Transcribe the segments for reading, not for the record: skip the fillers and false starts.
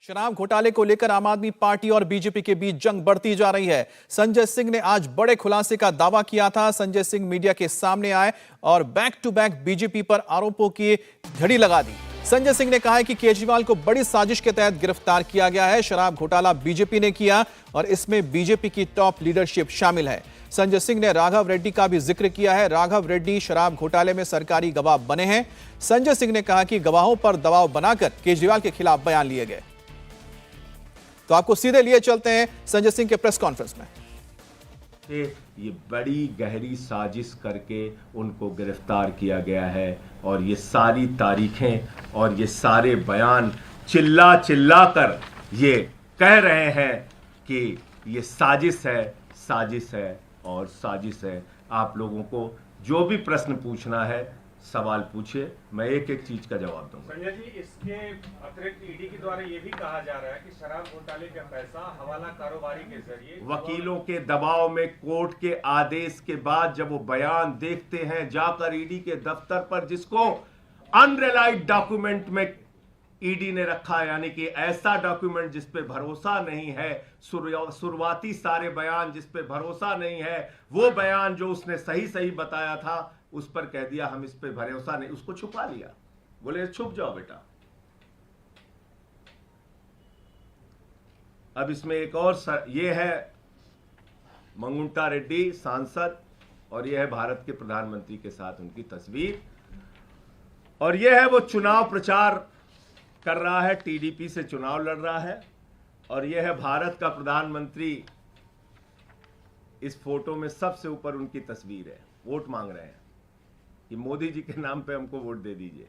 शराब घोटाले को लेकर आम आदमी पार्टी और बीजेपी के बीच जंग बढ़ती जा रही है। संजय सिंह ने आज बड़े खुलासे का दावा किया था। संजय सिंह मीडिया के सामने आए और बैक टू बैक बीजेपी पर आरोपों की झड़ी लगा दी। संजय सिंह ने कहा है कि केजरीवाल को बड़ी साजिश के तहत गिरफ्तार किया गया है। शराब घोटाला बीजेपी ने किया और इसमें बीजेपी की टॉप लीडरशिप शामिल है। संजय सिंह ने राघव रेड्डी का भी जिक्र किया है। राघव रेड्डी शराब घोटाले में सरकारी गवाह बने हैं। संजय सिंह ने कहा कि गवाहों पर दबाव बनाकर केजरीवाल के खिलाफ बयान लिए गए। तो आपको सीधे लिए चलते हैं संजय सिंह के प्रेस कॉन्फ्रेंस में। ये बड़ी गहरी साजिश करके उनको गिरफ्तार किया गया है और ये सारी तारीखें और ये सारे बयान चिल्ला चिल्ला कर ये कह रहे हैं कि ये साजिश है और साजिश है। आप लोगों को जो भी प्रश्न पूछना है सवाल पूछिए, मैं एक एक चीज का जवाब दूंगा। संजय जी, इसके अतिरिक्त ईडी के द्वारा यह भी कहा जा रहा है कि शराब घोटाले का पैसा हवाला कारोबारी के जरिए वकीलों के दबाव में कोर्ट के आदेश के बाद जब वो बयान देखते हैं जाकर ईडी के दफ्तर पर, जिसको अनरिलाइड डॉक्यूमेंट में ईडी ने रखा, यानी कि ऐसा डॉक्यूमेंट जिस पे भरोसा नहीं है, शुरुआती सारे बयान जिस पे भरोसा नहीं है, वो बयान जो उसने सही बताया था उस पर कह दिया हम इस पे भरोसा नहीं, उसको छुपा लिया। बोले छुप जाओ बेटा। अब इसमें एक और ये है मंगुंटा रेड्डी सांसद और ये है भारत के प्रधानमंत्री के साथ उनकी तस्वीर, और ये है वो चुनाव प्रचार कर रहा है, टीडीपी से चुनाव लड़ रहा है, और यह है भारत का प्रधानमंत्री। इस फोटो में सबसे ऊपर उनकी तस्वीर है। वोट मांग रहे हैं कि मोदी जी के नाम पे हमको वोट दे दीजिए।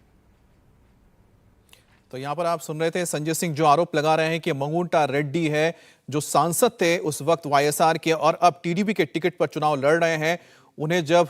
तो यहां पर आप सुन रहे थे संजय सिंह जो आरोप लगा रहे हैं कि मंगुंटा रेड्डी है जो सांसद थे उस वक्त वाईएसआर के और अब टीडीपी के टिकट पर चुनाव लड़ रहे हैं, उन्हें जब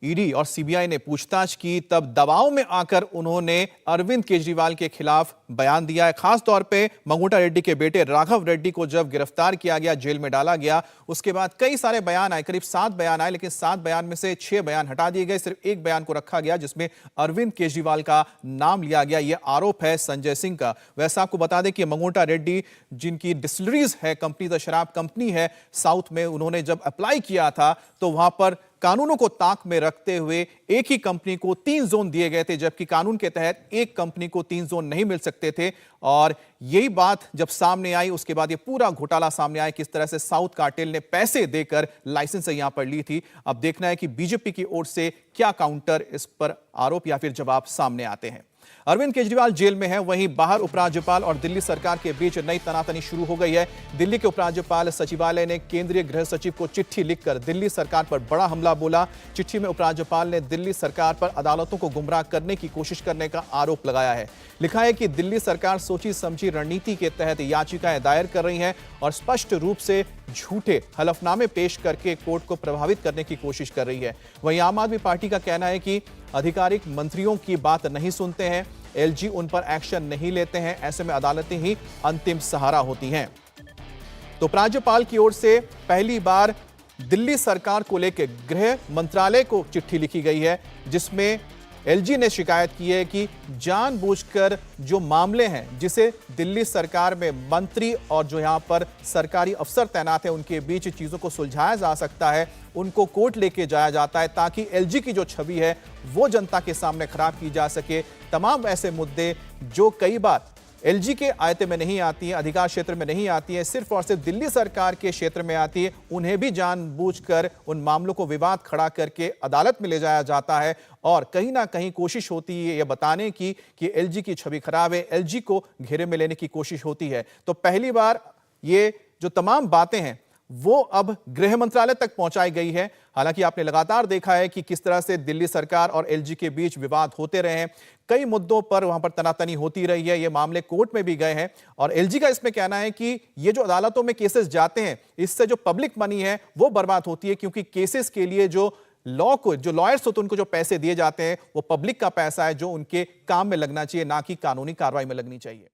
ईडी और सीबीआई ने पूछताछ की तब दबाव में आकर उन्होंने अरविंद केजरीवाल के खिलाफ बयान दिया है। खास तौर पे मंगुंटा रेड्डी के बेटे राघव रेड्डी को जब गिरफ्तार किया गया, जेल में डाला गया, उसके बाद कई सारे बयान आए, करीब 7 बयान आए, लेकिन 7 बयान में से 6 बयान हटा दिए गए, सिर्फ एक बयान को रखा गया जिसमें अरविंद केजरीवाल का नाम लिया गया। यह आरोप है संजय सिंह का। वैसे आपको बता दें कि मंगुंटा रेड्डी जिनकी डिस्टिलरीज है, कंपनी द शराब कंपनी है साउथ में, उन्होंने जब अप्लाई किया था तो वहां पर कानूनों को ताक में रखते हुए एक ही कंपनी को 3 जोन दिए गए थे, जबकि कानून के तहत एक कंपनी को 3 जोन नहीं मिल सकते थे। और यही बात जब सामने आई उसके बाद ये पूरा घोटाला सामने आया, किस तरह से साउथ कार्टेल ने पैसे देकर लाइसेंस यहां पर ली थी। अब देखना है कि बीजेपी की ओर से क्या काउंटर इस पर आरोप या फिर जवाब सामने आते हैं। अरविंद केजरीवाल जेल में है, वहीं बाहर उपराज्यपाल और दिल्ली सरकार के बीच नई तनातनी शुरू हो गई है। दिल्ली के उपराज्यपाल सचिवालय ने केंद्रीय गृह सचिव को चिट्ठी लिखकर दिल्ली सरकार पर बड़ा हमला बोला। चिट्ठी में उपराज्यपाल ने दिल्ली सरकार पर अदालतों को गुमराह करने की कोशिश करने का आरोप लगाया है। लिखा है कि दिल्ली सरकार सोची समझी रणनीति के तहत याचिकाएं दायर कर रही है और स्पष्ट रूप से झूठे हलफनामे पेश करके कोर्ट को प्रभावित करने की कोशिश कर रही है। वहीं आम आदमी पार्टी का कहना है कि अधिकारिक मंत्रियों की बात नहीं सुनते हैं, एलजी उन पर एक्शन नहीं लेते हैं, ऐसे में अदालतें ही अंतिम सहारा होती हैं। तो राज्यपाल की ओर से पहली बार दिल्ली सरकार को लेकर गृह मंत्रालय को चिट्ठी लिखी गई है, जिसमें एलजी ने शिकायत की है कि जानबूझकर जो मामले हैं जिसे दिल्ली सरकार में मंत्री और जो यहां पर सरकारी अफसर तैनात हैं उनके बीच चीजों को सुलझाया जा सकता है, उनको कोर्ट लेके जाया जाता है ताकि एलजी की जो छवि है वो जनता के सामने खराब की जा सके। तमाम ऐसे मुद्दे जो कई बार एलजी के आयते में नहीं आती है, अधिकार क्षेत्र में नहीं आती है, सिर्फ और सिर्फ दिल्ली सरकार के क्षेत्र में आती है, उन्हें भी जानबूझकर उन मामलों को विवाद खड़ा करके अदालत में ले जाया जाता है और कहीं ना कहीं कोशिश होती है यह बताने की कि एलजी की छवि खराब है, एलजी को घेरे में लेने की कोशिश होती है। तो पहली बार ये जो तमाम बातें हैं वो अब गृह मंत्रालय तक पहुंचाई गई है। हालांकि आपने लगातार देखा है कि किस तरह से दिल्ली सरकार और एलजी के बीच विवाद होते रहे हैं, कई मुद्दों पर वहां पर तनातनी होती रही है, ये मामले कोर्ट में भी गए हैं और एलजी का इसमें कहना है कि ये जो अदालतों में केसेस जाते हैं इससे जो पब्लिक मनी है वो बर्बाद होती है, क्योंकि केसेस के लिए जो लॉयर्स होते हैं उनको जो पैसे दिए जाते हैं वो पब्लिक का पैसा है जो उनके काम में लगना चाहिए, ना कि कानूनी कार्रवाई में लगनी चाहिए।